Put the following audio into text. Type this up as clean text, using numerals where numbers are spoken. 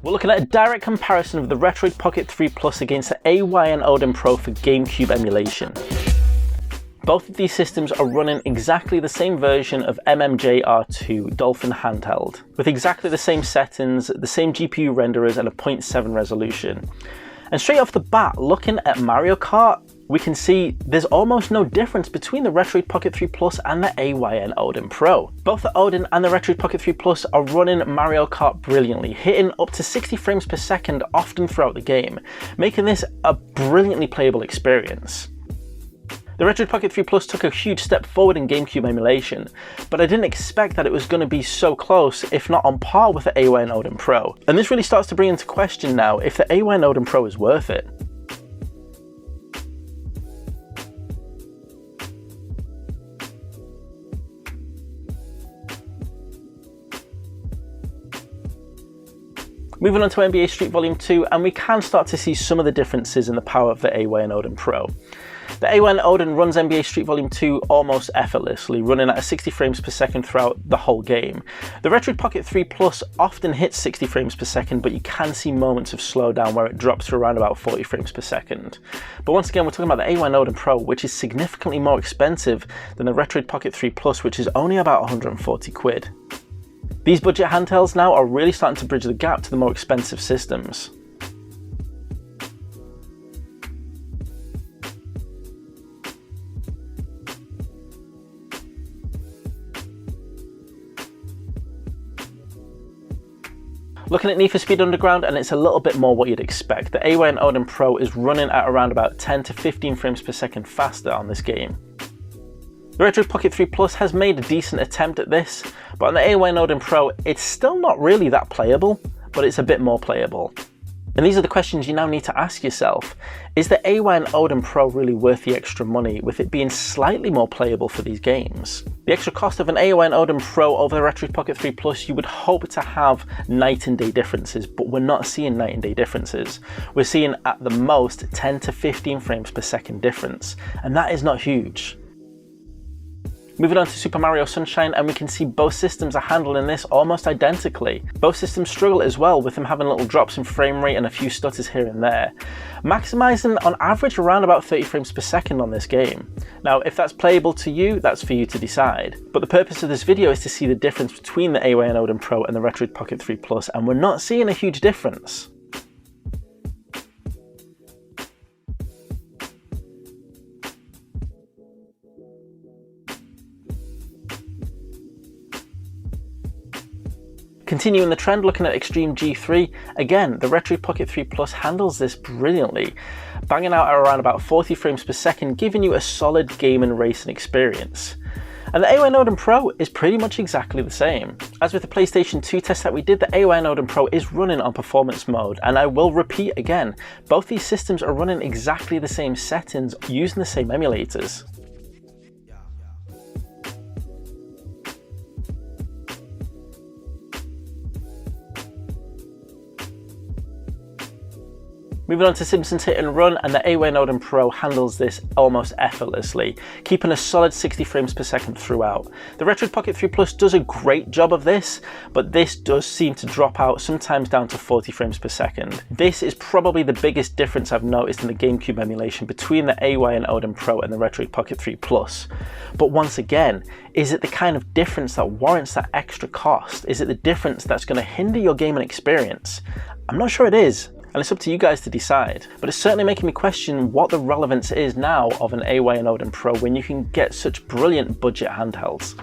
We're looking at a direct comparison of the Retroid Pocket 3 Plus against the AYN Odin Pro for GameCube emulation. Both of these systems are running exactly the same version of MMJR2 Dolphin handheld, with exactly the same settings, the same GPU renderers and a 0.7 resolution. And straight off the bat, looking at Mario Kart, we can see there's almost no difference between the Retroid Pocket 3 Plus and the AYN Odin Pro. Both the Odin and the Retroid Pocket 3 Plus are running Mario Kart brilliantly, hitting up to 60 frames per second often throughout the game, making this a brilliantly playable experience. The Retroid Pocket 3 Plus took a huge step forward in GameCube emulation, but I didn't expect that it was going to be so close, if not on par with the AYN Odin Pro. And this really starts to bring into question now if the AYN Odin Pro is worth it. Moving on to NBA Street Volume 2, and we can start to see some of the differences in the power of the AYN Odin Pro. The AYN Odin runs NBA Street Volume 2 almost effortlessly, running at 60 frames per second throughout the whole game. The Retroid Pocket 3 Plus often hits 60 frames per second, but you can see moments of slowdown where it drops to around about 40 frames per second. But once again, we're talking about the AYN Odin Pro, which is significantly more expensive than the Retroid Pocket 3 Plus, which is only about 140 quid. These budget handhelds now are really starting to bridge the gap to the more expensive systems. Looking at Need for Speed Underground, and it's a little bit more what you'd expect. The AYN Odin Pro is running at around about 10 to 15 frames per second faster on this game. The Retroid Pocket 3 Plus has made a decent attempt at this, but on the AYN Odin Pro, it's still not really that playable, but it's a bit more playable. And these are the questions you now need to ask yourself. Is the AYN Odin Pro really worth the extra money, with it being slightly more playable for these games? The extra cost of an AYN Odin Pro over the Retroid Pocket 3 Plus, you would hope to have night and day differences, but we're not seeing night and day differences. We're seeing at the most 10 to 15 frames per second difference, and that is not huge. Moving on to Super Mario Sunshine, and we can see both systems are handling this almost identically. Both systems struggle as well, with them having little drops in frame rate and a few stutters here and there, maximizing on average around about 30 frames per second on this game. Now, if that's playable to you, that's for you to decide. But the purpose of this video is to see the difference between the AYN Odin Pro and the Retroid Pocket 3 Plus, and we're not seeing a huge difference. Continuing the trend, looking at Extreme G3, again, the Retroid Pocket 3 Plus handles this brilliantly, banging out at around about 40 frames per second, giving you a solid game and racing experience. And the AYN Odin Pro is pretty much exactly the same. As with the PlayStation 2 test that we did, the AYN Odin Pro is running on performance mode, and I will repeat again, both these systems are running exactly the same settings using the same emulators. Moving on to Simpsons Hit and Run, and the AYN Odin Pro handles this almost effortlessly, keeping a solid 60 frames per second throughout. The Retroid Pocket 3 Plus does a great job of this, but this does seem to drop out, sometimes down to 40 frames per second. This is probably the biggest difference I've noticed in the GameCube emulation between the AYN Odin Pro and the Retroid Pocket 3 Plus. But once again, is it the kind of difference that warrants that extra cost? Is it the difference that's going to hinder your gaming experience? I'm not sure it is. And it's up to you guys to decide. But it's certainly making me question what the relevance is now of an AYN Odin Pro when you can get such brilliant budget handhelds.